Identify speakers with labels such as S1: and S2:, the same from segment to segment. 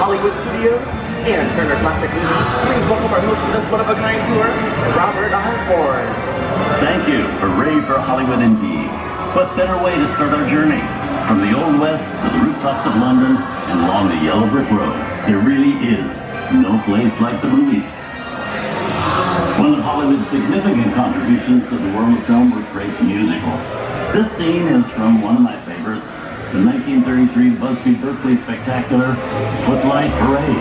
S1: Hollywood Studios and Turner Classic Movies, please welcome our host for this one-of-a-kind tour, Robert Osborne.
S2: Thank you. Hooray for Hollywood indeed. What better way to start our journey? From the Old West to the rooftops of London and along the yellow brick road, there really is no place like the movies. One of Hollywood's significant contributions to the world of film were great musicals. This scene is from one of my favorites, the 1933 Busby Berkeley spectacular Footlight Parade.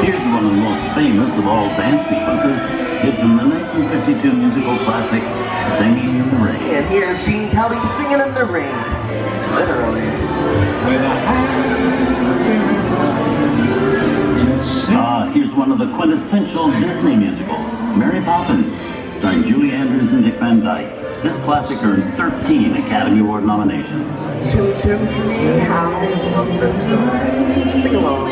S2: Here's one of the most famous of all dance sequences. It's in the 1952 musical classic Singing in the Rain.
S1: And here's Gene Kelly singing in the rain. Literally.
S2: Here's one of the quintessential Disney musicals, Mary Poppins, starring Julie Andrews and Dick Van Dyke. This classic earned 13 Academy Award nominations.
S1: Sing along.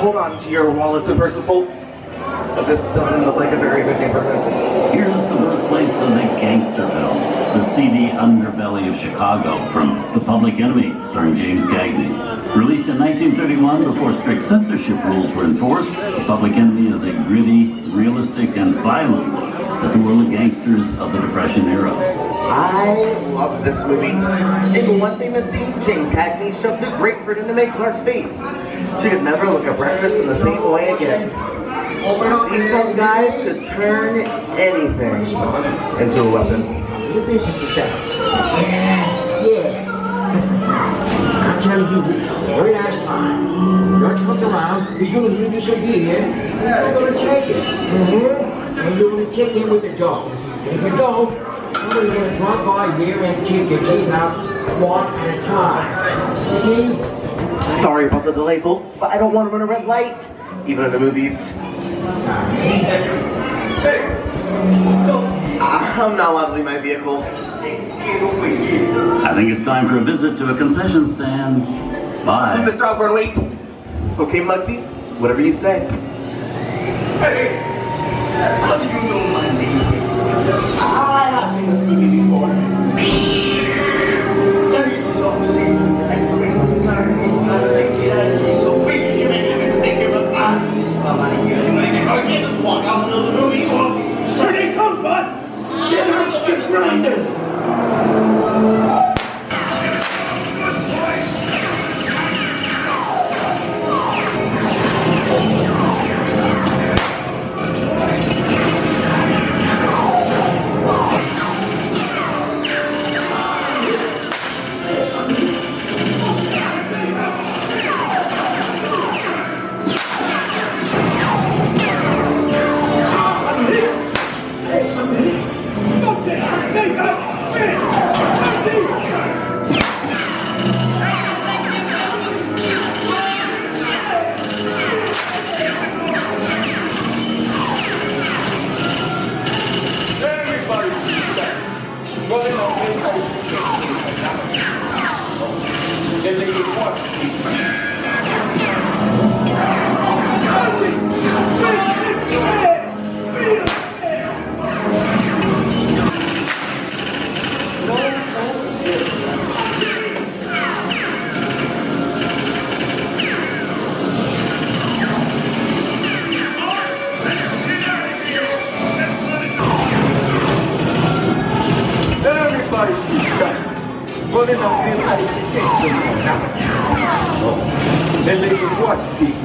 S1: Hold on to your wallets and purses, folks. This doesn't look like a very good neighborhood.
S2: Here's the birthplace of the gangster film, the seedy underbelly of Chicago from The Public Enemy, starring James Cagney. Released in 1931 before strict censorship rules were enforced, The Public Enemy is a gritty, realistic, and violent look at the world of gangsters of the Depression era.
S1: I love this movie. In one famous scene, James Cagney shoves a grapefruit into Mae Clark's face. She could never look at breakfast in the same way again. These some guys could turn anything into a weapon.
S3: Yeah. I'm telling you, very nice time. Don't fuck around, because you're going to do some good here. You're going to take it. And you're going to kick in with the dog. And if you don't, somebody's going to drop by here and kick your teeth out one at a time. See?
S1: Sorry about the delay, folks, but I don't want to run a red light, even in the movies. I'm not allowed to leave my vehicle.
S2: I think it's time for a visit to a concession stand. Bye.
S1: Mr. Osborne, wait. Okay, Muggsy, whatever you say.
S4: Hey, how do you know my name? I have seen this movie before. Let me get this off the scene. And the face of the car is not a big kid out of here. So wait, you make a mistake here, Muggsy. This is not out of here. You want to get hard? Get this walk out into the movies. Here they come, boss. Get out of the grinders.
S3: Then they can watch these.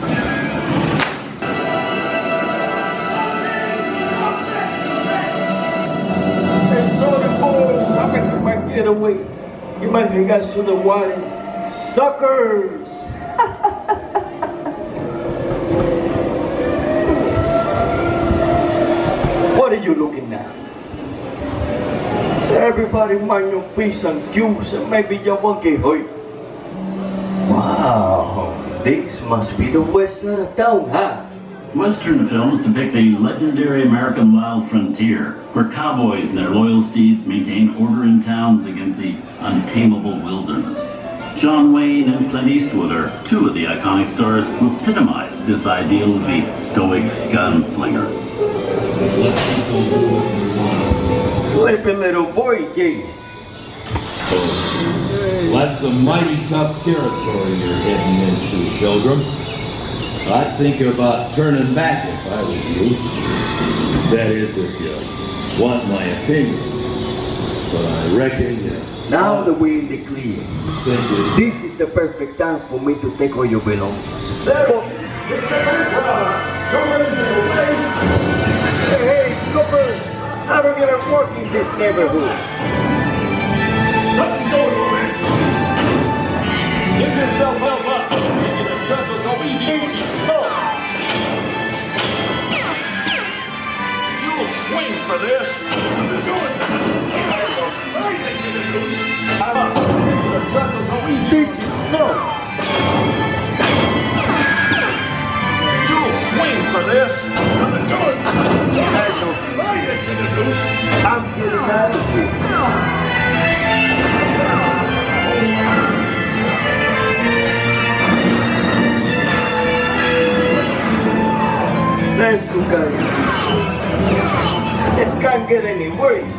S3: And so the boys, I think you might get away. You might think I should have wanted suckers. What are you looking at? Everybody mind your peace and juice and maybe you won't get hurt. Wow, this must be the west side of town, huh?
S2: Western films depict the legendary American wild frontier, where cowboys and their loyal steeds maintain order in towns against the untamable wilderness. John Wayne and Clint Eastwood are two of the iconic stars who epitomize this ideal of the stoic gunslinger.
S3: Sleepy little boy, King.
S5: That's some mighty tough territory you're heading into, Pilgrim. I'd think about turning back if I was you. That is, if you want my opinion. But I reckon you...
S3: Now that we're in the clear, this is the perfect time for me to take all your belongings. Hey, Cooper! How do you get to work in this neighborhood?
S5: Nothing going on, man. Give yourself help up. The truck will go easy. You'll swing for this. Do it. I'm up. The truck will go easy.
S3: This is no.
S5: You'll swing for this. Do it.
S3: I'm getting out of here. That's too kind. It can't get any worse.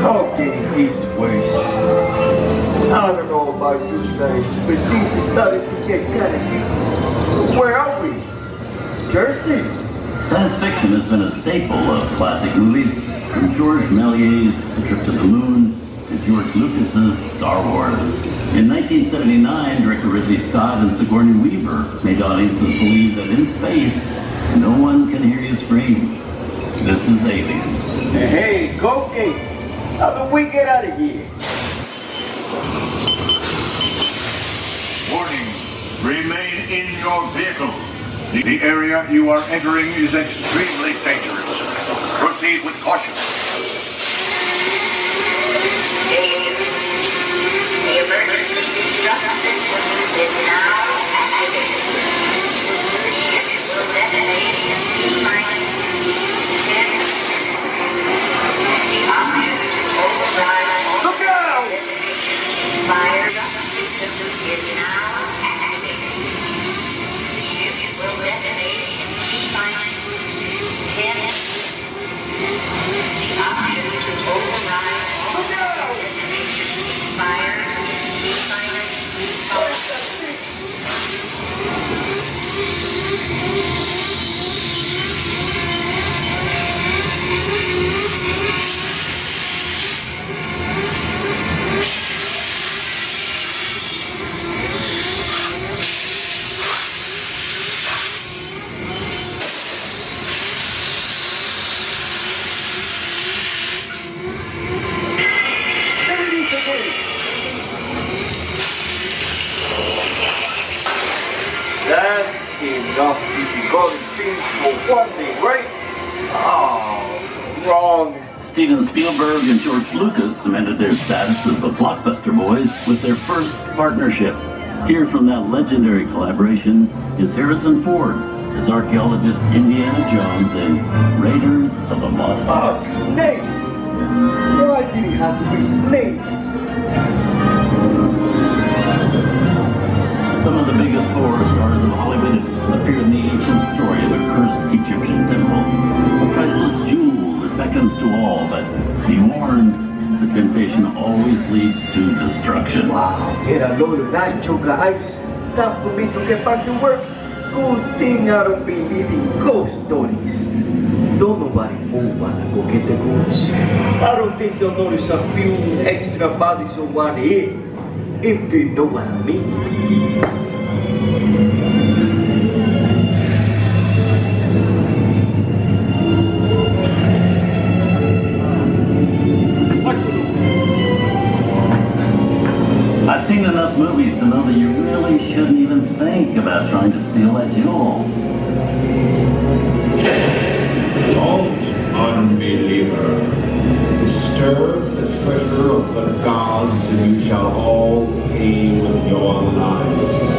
S3: Okay, it's worse. I don't know about you guys, but this is starting to get kind of deep. Where are we? Jersey?
S2: Science fiction has been a staple of classic movies, from George Méliès's The Trip to the Moon to George Lucas's Star Wars. In 1979, director Ridley Scott and Sigourney Weaver made audiences believe that in space, no one can hear you scream. This is Alien.
S3: Hey, go Kate. How do we get out of here?
S6: Warning, remain in your vehicle. The area you are entering is extremely dangerous. Proceed with caution.
S7: The emergency destruct system is now activated. The ship will detonate in T-minus 10. The option to override all detonation expired. System is now activated. The ship will detonate in T-minus 10. The option to override all detonation expires.
S3: That's enough difficult things for one day, right? Oh, wrong.
S2: Steven Spielberg and George Lucas cemented their status as the blockbuster boys with their first partnership. Here from that legendary collaboration is Harrison Ford as archaeologist Indiana Jones in Raiders of the Lost Ark.
S3: Oh, snakes! Why did it have to be snakes?
S2: Some of the biggest horror stars of Hollywood appear in the ancient story of a cursed Egyptian temple. A priceless jewel that beckons to all, but be warned, the temptation always leads to destruction.
S3: Wow, get a load of rancho, guys. Time for me to get back to work. Good thing I don't believe in ghost stories. Don't nobody move when I go get the ghosts. I don't think they'll notice a few extra bodies on one head. If you know what I mean.
S2: I've seen enough movies to know that you really shouldn't even think about trying to steal that jewel.
S5: Don't, unbeliever.
S3: Disturb the treasure of the gods, and you shall all pay with your lives.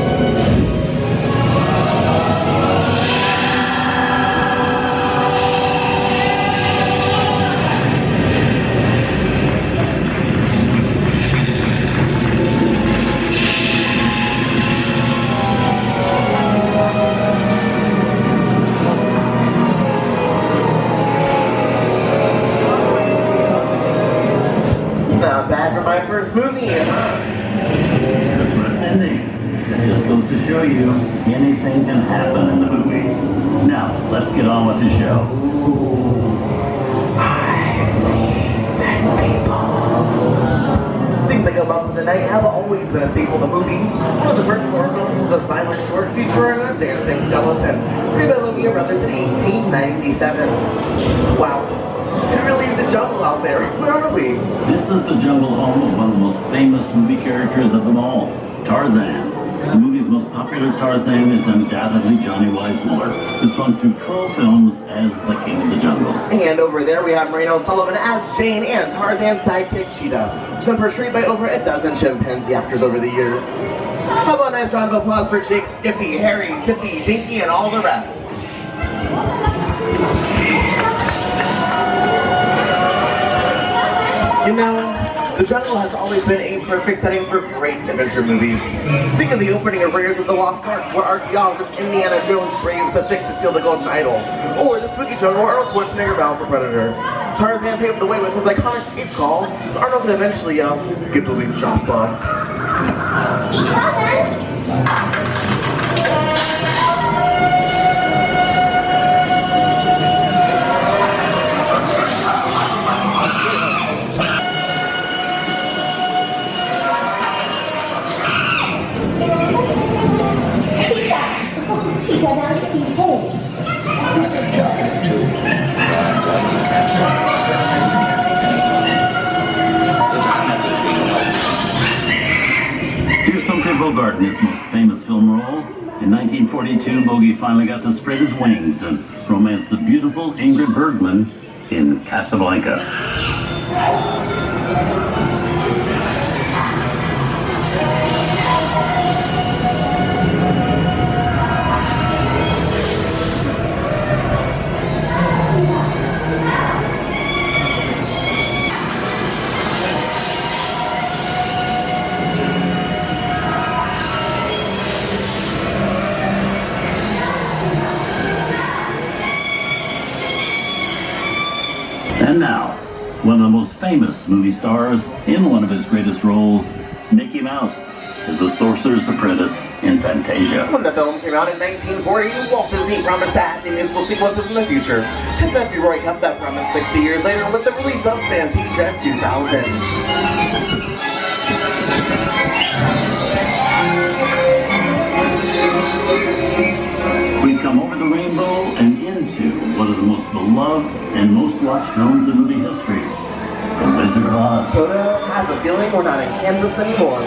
S1: Not bad for my first movie, huh?
S2: The twist ending. That just goes to show you anything can happen in the movies. Now, let's get on with the show.
S1: I see dead people. Things that go bump in the night have always been a staple in the movies. One of the first horror films was a silent short featuring a dancing skeleton, created by Lumia Brothers in 1897. Wow. It really is a jungle out there. Where are we?
S2: This is the jungle home of one of the most famous movie characters of them all, Tarzan. The movie's most popular Tarzan is undoubtedly Johnny Weissmuller, who spun through 12 films as the King of the Jungle.
S1: And over there we have Maureen O'Sullivan as Jane and Tarzan's sidekick Cheetah, who's been portrayed by over a dozen chimpanzee actors over the years. How about a nice round of applause for Jake, Skippy, Harry, Zippy, Dinky, and all the rest? You know, the jungle has always been a perfect setting for great adventure movies. Think of the opening of Raiders of the Lost Ark, where archaeologist Indiana Jones braves the thick to steal the golden idol. Or the spooky jungle where Arnold Schwarzenegger battles the Predator. Tarzan paved the way with his iconic cape call, so Arnold could eventually get the lead chop on.
S8: Tarzan! Cheetah, now to be bold.
S2: Here's Humphrey Bogart in his most famous film role. In 1942, Bogey finally got to spread his wings and romance the beautiful Ingrid Bergman in Casablanca. And now, one of the most famous movie stars in one of his greatest roles, Mickey Mouse, is the Sorcerer's Apprentice in Fantasia.
S1: When the film came out in 1940, Walt Disney promised to add the musical sequences in the future. His nephew Roy kept that promise 60 years later with the release of Fantasia 2000.
S2: We've come over the rainbow and into one of the most beloved and most watched films in movie history, The Wizard of Oz.
S1: Soda has a feeling we're not in Kansas anymore.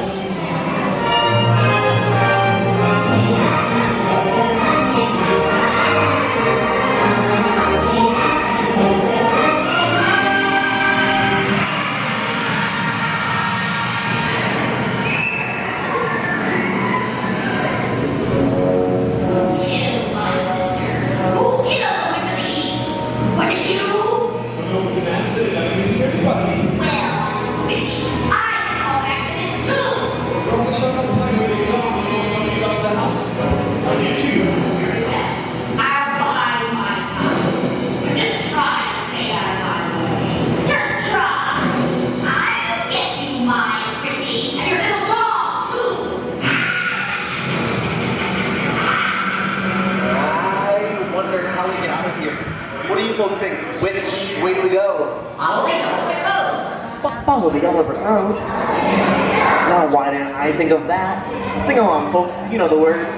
S1: Folks think, which way do we go?
S7: Follow the yellow road.
S1: Follow the yellow brick road. Now, why didn't I think of that? Sing along, folks. You know the words.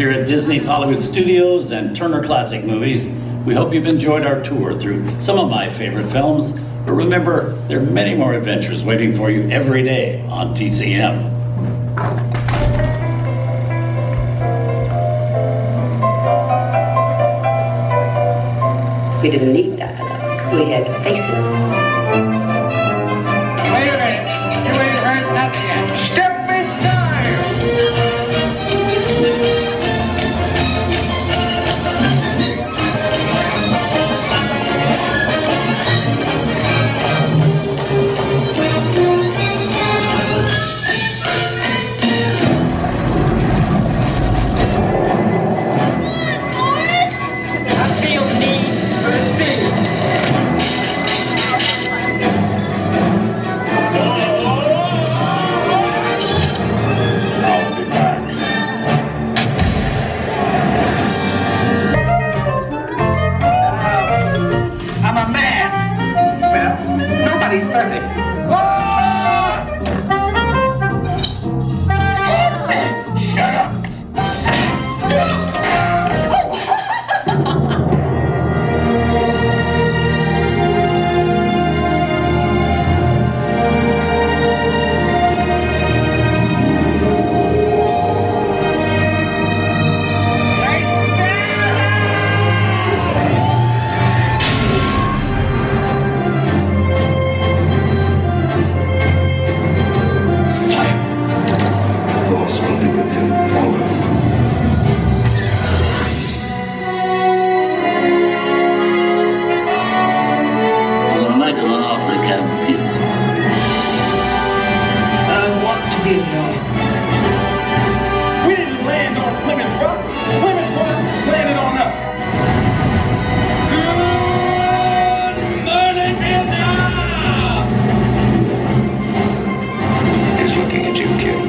S2: here at Disney's Hollywood Studios and Turner Classic Movies. We hope you've enjoyed our tour through some of my favorite films. But remember, there are many more adventures waiting for you every day on TCM.
S7: We didn't need dialogue. We had faces.
S4: Wait a minute. You ain't heard nothing yet. Step inside. I feel need for speed. I'm a man. Well, nobody's perfect. Shut up.
S6: Force will be with him always.
S2: We'll make an offer to Captain Peter.
S4: I want to be known. We didn't land on Plymouth Rock. Plymouth Rock landed on us. Good morning, Vietnam! He's looking at you, kid.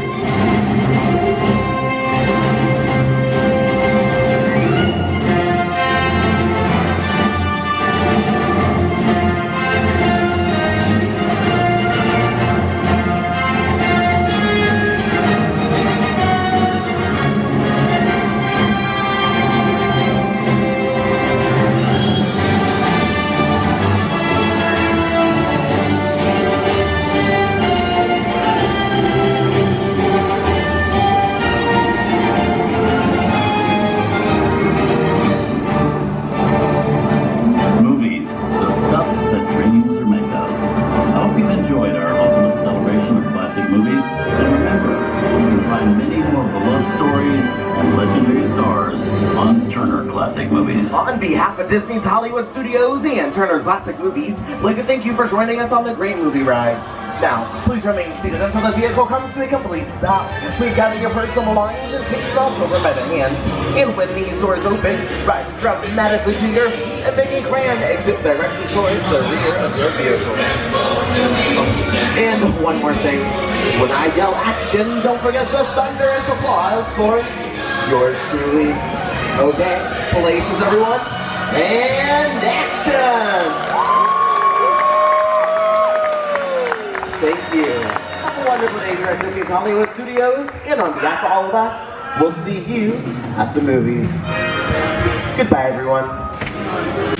S2: Movies, the stuff that dreams are made of. I hope you've enjoyed our ultimate celebration of classic movies. And remember, you can find many more beloved stories and legendary stars on Turner Classic Movies.
S1: On behalf of Disney's Hollywood Studios and Turner Classic Movies, we'd like to thank you for joining us on the great movie ride. Now, please remain seated until the vehicle comes to a complete stop. Please gather your personal belongings and take yourself over by the hand. And when these doors open, ride dramatically to your feet and make a grand exit directly towards the rear of your vehicle. And one more thing, when I yell action, don't forget the thunderous applause for yours truly. Okay, places everyone, and action! Thank you. Have a wonderful day here at Disney's Hollywood Studios, and on behalf of all of us, we'll see you at the movies. Goodbye, everyone.